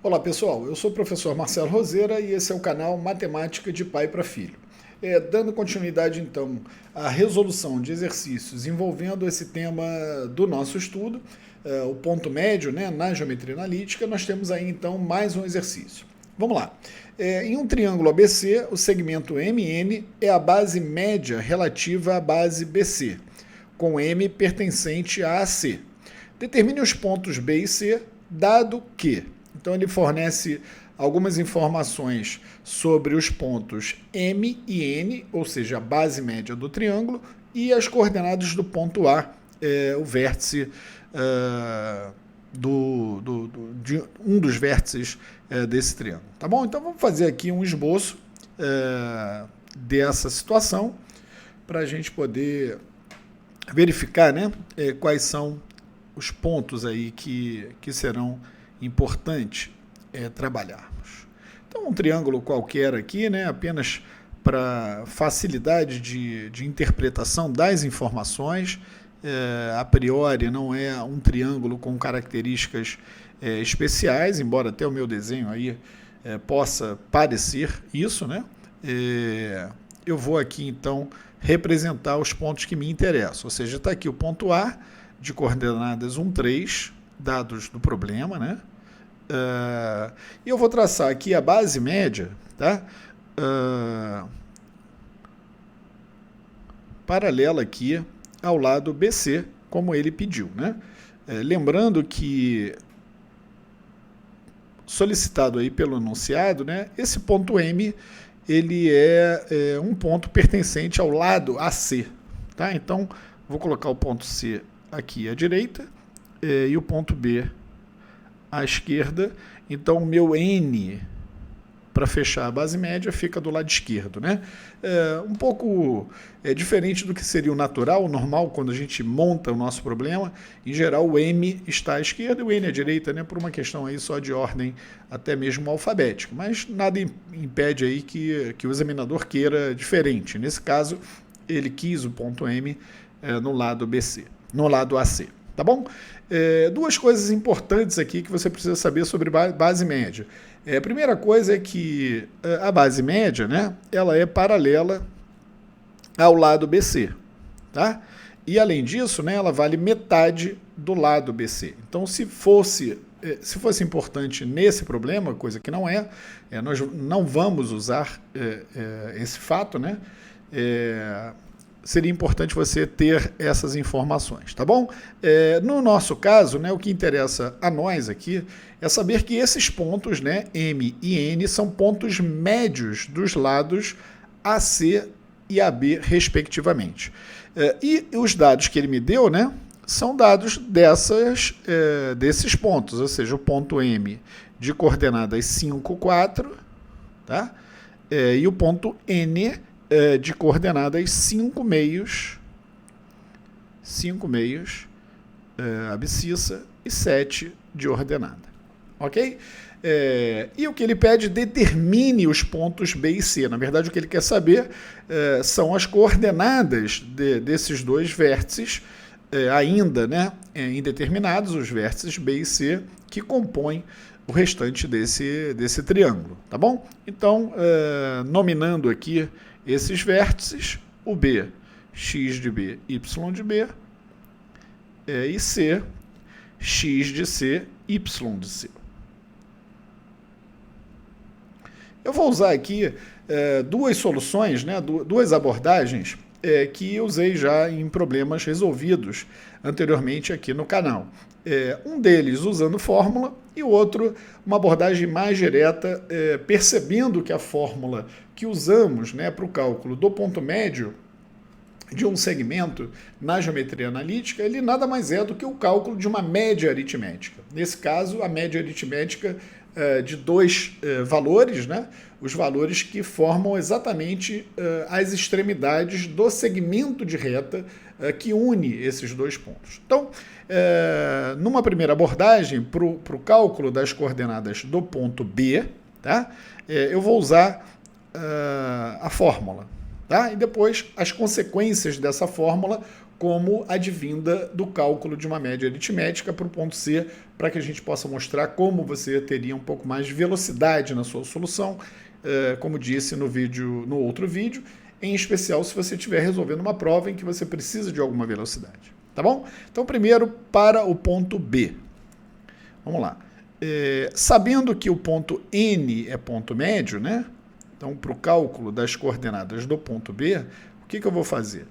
Olá pessoal, eu sou o professor Marcelo Roseira e esse é o canal Matemática de Pai para Filho. Dando continuidade então à resolução de exercícios envolvendo esse tema do nosso estudo, o ponto médio, né, na geometria analítica, nós temos aí então mais um exercício. Vamos lá. Em um triângulo ABC, o segmento MN é a base média relativa à base BC, com M pertencente a AC. Determine os pontos B e C, dado que... Então ele fornece algumas informações sobre os pontos M e N, ou seja, a base média do triângulo, e as coordenadas do ponto A, o vértice de um dos vértices desse triângulo. Tá bom? Então vamos fazer aqui um esboço dessa situação para a gente poder verificar, né, quais são os pontos aí que serão importante trabalharmos. Então, um triângulo qualquer aqui, né, apenas para facilidade de interpretação das informações, a priori não é um triângulo com características especiais, embora até o meu desenho aí possa parecer isso, né? Eu vou aqui então representar os pontos que me interessam, ou seja, está aqui o ponto A de coordenadas 1, 3, dados do problema, né? E eu vou traçar aqui a base média, tá? Paralela aqui ao lado BC, como ele pediu, né? Lembrando que, solicitado aí pelo enunciado, né, esse ponto M ele é um ponto pertencente ao lado AC, tá? Então, vou colocar o ponto C aqui à direita e o ponto B à esquerda. Então, o meu N, para fechar a base média, fica do lado esquerdo, né? Um pouco diferente do que seria o natural, o normal, quando a gente monta o nosso problema. Em geral, o M está à esquerda e o N à direita, né? Por uma questão aí só de ordem até mesmo alfabética. Mas nada impede aí que o examinador queira diferente. Nesse caso, ele quis o ponto M no lado BC, no lado AC. Tá bom? Duas coisas importantes aqui que você precisa saber sobre base média. A primeira coisa é que a base média, né, ela é paralela ao lado BC. Tá? E além disso, né, ela vale metade do lado BC. Então, se fosse importante nesse problema, coisa que não nós não vamos usar esse fato, né? Seria importante você ter essas informações, tá bom? No nosso caso, né, o que interessa a nós aqui é saber que esses pontos, né, M e N, são pontos médios dos lados AC e AB, respectivamente. E os dados que ele me deu, né, são dados desses pontos, ou seja, o ponto M de coordenadas 5, 4, tá? E o ponto N de coordenadas 5 meios, abscissa e 7 de ordenada. Ok? E o que ele pede, determine os pontos B e C. Na verdade, o que ele quer saber são as coordenadas desses dois vértices, ainda, né, indeterminados, os vértices B e C, que compõem o restante desse triângulo. Tá bom? Então, nominando aqui esses vértices, o B, x de B, y de B, e C, x de C, y de C. Eu vou usar aqui duas soluções, né, duas abordagens que usei já em problemas resolvidos anteriormente aqui no canal. Um deles usando fórmula e o outro uma abordagem mais direta, percebendo que a fórmula que usamos, né, para o cálculo do ponto médio de um segmento na geometria analítica, ele nada mais é do que o cálculo de uma média aritmética. Nesse caso, a média aritmética de dois valores, né, os valores que formam exatamente as extremidades do segmento de reta que une esses dois pontos. Então, numa primeira abordagem, para o cálculo das coordenadas do ponto B, tá, eu vou usar a fórmula. Tá? E depois as consequências dessa fórmula como advinda do cálculo de uma média aritmética para o ponto C, para que a gente possa mostrar como você teria um pouco mais de velocidade na sua solução, como disse no outro vídeo, em especial se você estiver resolvendo uma prova em que você precisa de alguma velocidade. Tá bom? Então, primeiro, para o ponto B. Vamos lá. Sabendo que o ponto N é ponto médio, né? Então, para o cálculo das coordenadas do ponto B, o que eu vou fazer?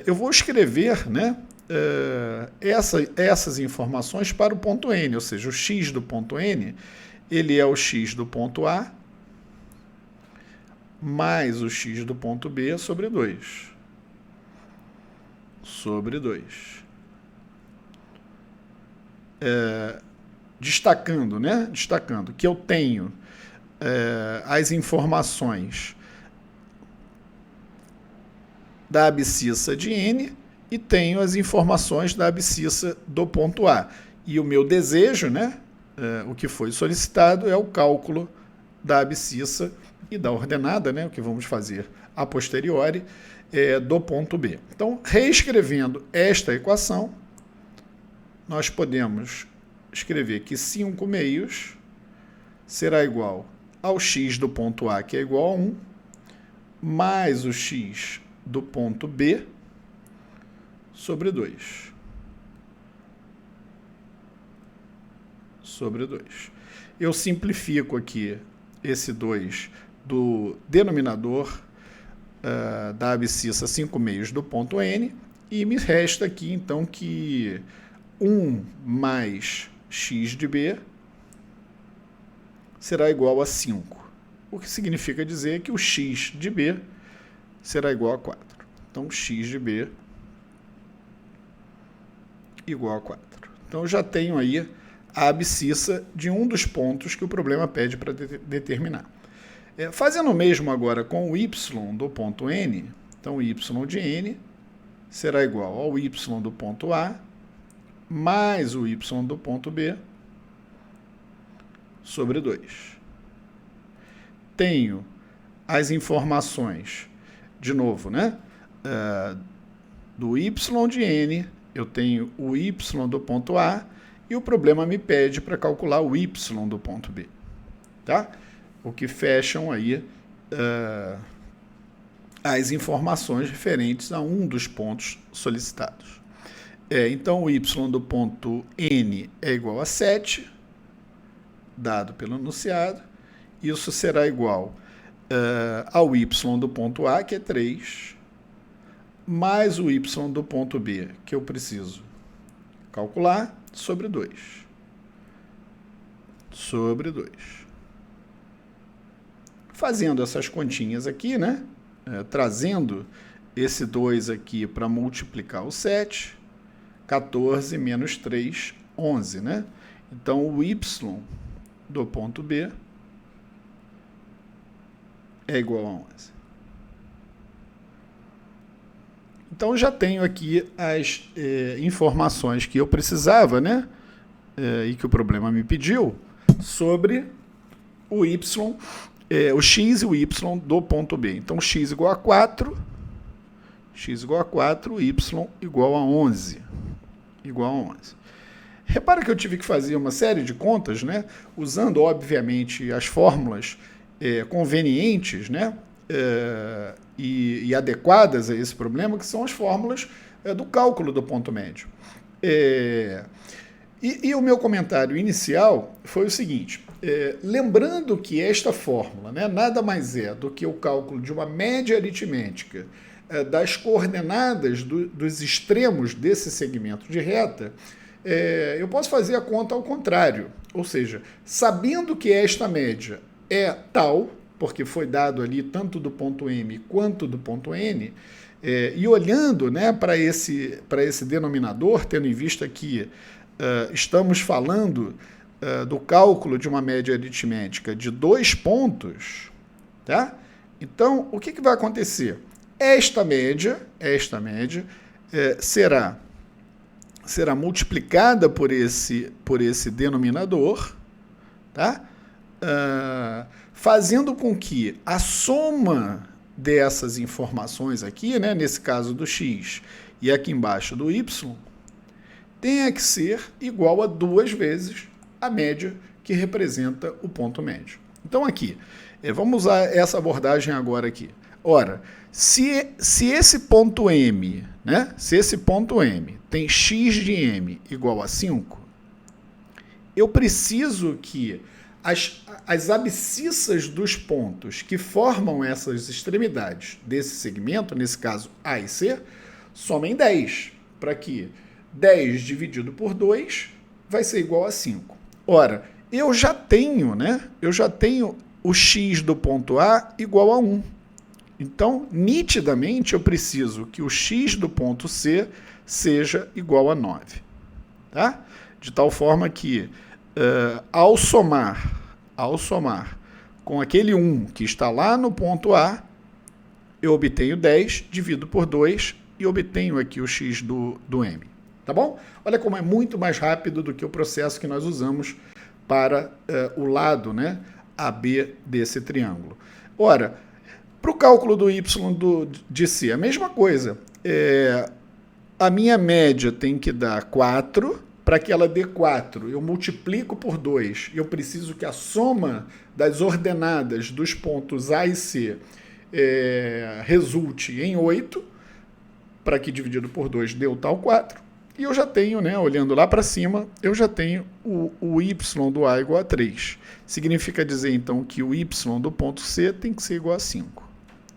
Eu vou escrever, né, essas informações para o ponto N, ou seja, o x do ponto N, ele é o x do ponto A mais o x do ponto B sobre 2. Sobre 2. Destacando, né? Destacando que eu tenho as informações da abscissa de N e tenho as informações da abscissa do ponto A. E o meu desejo, né, o que foi solicitado, é o cálculo da abscissa e da ordenada, né, o que vamos fazer a posteriori, do ponto B. Então, reescrevendo esta equação, nós podemos escrever que 5 meios será igual ao x do ponto A, que é igual a 1, mais o x do ponto B sobre 2. Sobre 2. Eu simplifico aqui esse 2 do denominador da abscissa 5 meios do ponto N e me resta aqui, então, que 1 mais x de B será igual a 5, o que significa dizer que o x de B será igual a 4. Então, x de B igual a 4. Então, eu já tenho aí a abscissa de um dos pontos que o problema pede para determinar. Fazendo o mesmo agora com o y do ponto N, então, o y de N será igual ao y do ponto A mais o y do ponto B sobre 2. Tenho as informações, de novo, né? Do y de N, eu tenho o y do ponto A e o problema me pede para calcular o y do ponto B. Tá? O que fecham aí as informações referentes a um dos pontos solicitados. Então, o y do ponto N é igual a 7, dado pelo enunciado. Isso será igual ao y do ponto A, que é 3, mais o y do ponto B, que eu preciso calcular, sobre 2. Sobre 2. Fazendo essas continhas aqui, né? Trazendo esse 2 aqui para multiplicar o 7, 14 menos 3, 11, né? Então, o y do ponto B é igual a 11. Então, já tenho aqui as informações que eu precisava, né? E que o problema me pediu, sobre o y, o x e o y do ponto B. Então, x igual a 4, x igual a 4, y igual a 11. Igual a 11. Repara que eu tive que fazer uma série de contas, né? Usando, obviamente, as fórmulas convenientes, né? E adequadas a esse problema, que são as fórmulas do cálculo do ponto médio. E o meu comentário inicial foi o seguinte, lembrando que esta fórmula, né, nada mais é do que o cálculo de uma média aritmética das coordenadas dos extremos desse segmento de reta, eu posso fazer a conta ao contrário, ou seja, sabendo que esta média é tal, porque foi dado ali tanto do ponto M quanto do ponto N, e olhando, né, para esse denominador, tendo em vista que estamos falando do cálculo de uma média aritmética de 2 pontos, tá? Então, o que vai acontecer? Esta média será multiplicada por esse denominador, tá? Fazendo com que a soma dessas informações aqui, né, nesse caso do x e aqui embaixo do y tenha que ser igual a 2 vezes a média que representa o ponto médio. Então aqui, vamos usar essa abordagem agora aqui. Ora, se esse ponto M, né, se esse ponto M tem x de M igual a 5, eu preciso que as abscissas dos pontos que formam essas extremidades desse segmento, nesse caso A e C, somem 10, para que 10 dividido por 2 vai ser igual a 5. Ora, eu já tenho o x do ponto A igual a 1. Então, nitidamente, eu preciso que o x do ponto C seja igual a 9. Tá? De tal forma que, ao somar com aquele 1 que está lá no ponto A, eu obtenho 10, divido por 2 e obtenho aqui o x do M. Tá bom? Olha como é muito mais rápido do que o processo que nós usamos para o lado, né, AB desse triângulo. Ora, para o cálculo do y de C, a mesma coisa. A minha média tem que dar 4. Para que ela dê 4, eu multiplico por 2. Eu preciso que a soma das ordenadas dos pontos A e C resulte em 8. Para que dividido por 2 dê o tal 4. E eu já tenho, né, olhando lá para cima, eu já tenho o y do A igual a 3. Significa dizer, então, que o y do ponto C tem que ser igual a 5.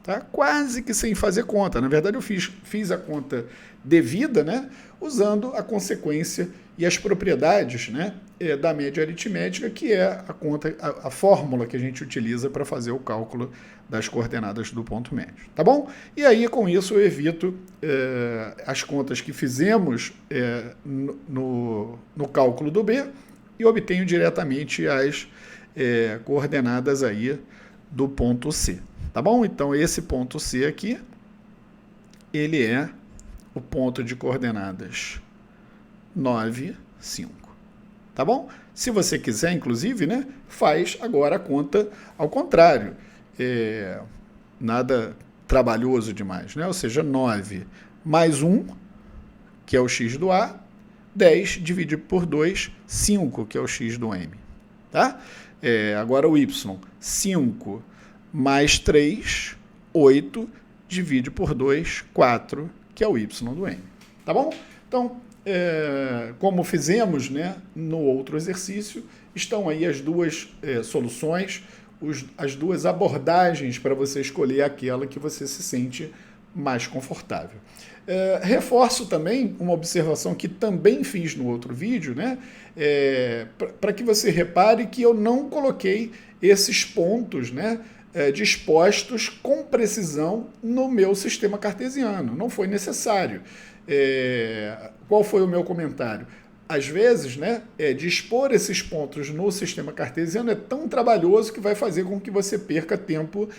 Tá? Quase que sem fazer conta. Na verdade, eu fiz a conta devida, né, usando a consequência e as propriedades, né, da média aritmética, que é a fórmula que a gente utiliza para fazer o cálculo das coordenadas do ponto médio. Tá bom? E aí, com isso, eu evito as contas que fizemos no cálculo do B e obtenho diretamente as coordenadas aí do ponto C. Tá bom? Então, esse ponto C aqui, ele é o ponto de coordenadas 9, 5. Tá bom? Se você quiser, inclusive, né, faz agora a conta ao contrário. Nada trabalhoso demais, né? Ou seja, 9 mais 1, que é o x do A, 10 dividido por 2, 5, que é o x do M. Tá? Agora o y, 5 mais 3, 8, divide por 2, 4, que é o y do M. Tá bom? Então, como fizemos, né, no outro exercício, estão aí as duas soluções, as duas abordagens para você escolher aquela que você se sente mais confortável. Reforço também uma observação que também fiz no outro vídeo, né, para que você repare que eu não coloquei esses pontos, né, dispostos com precisão no meu sistema cartesiano. Não foi necessário. Qual foi o meu comentário? Às vezes, né, dispor esses pontos no sistema cartesiano é tão trabalhoso que vai fazer com que você perca tempo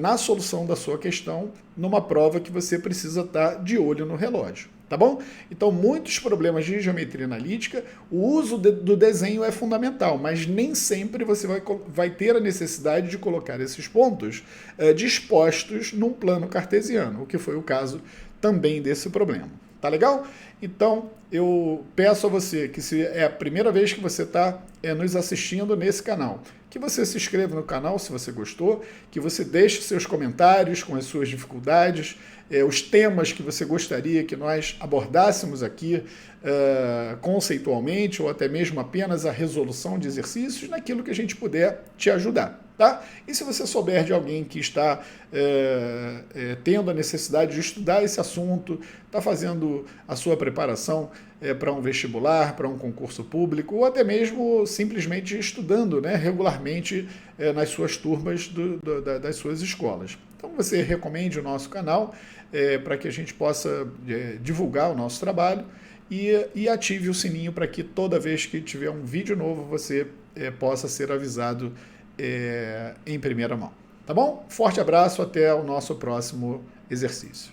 na solução da sua questão numa prova que você precisa estar de olho no relógio. Tá bom? Então, muitos problemas de geometria analítica, o uso do desenho é fundamental, mas nem sempre você vai ter a necessidade de colocar esses pontos dispostos num plano cartesiano, o que foi o caso também desse problema. Tá legal? Então, eu peço a você que, se é a primeira vez que você está nos assistindo nesse canal, que você se inscreva no canal se você gostou, que você deixe seus comentários com as suas dificuldades, os temas que você gostaria que nós abordássemos aqui conceitualmente, ou até mesmo apenas a resolução de exercícios, naquilo que a gente puder te ajudar. Tá? E se você souber de alguém que está tendo a necessidade de estudar esse assunto, está fazendo a sua preparação para um vestibular, para um concurso público, ou até mesmo simplesmente estudando, né, regularmente nas suas turmas das suas escolas. Então você recomende o nosso canal para que a gente possa divulgar o nosso trabalho e ative o sininho para que toda vez que tiver um vídeo novo você possa ser avisado em primeira mão. Tá bom? Forte abraço, até o nosso próximo exercício.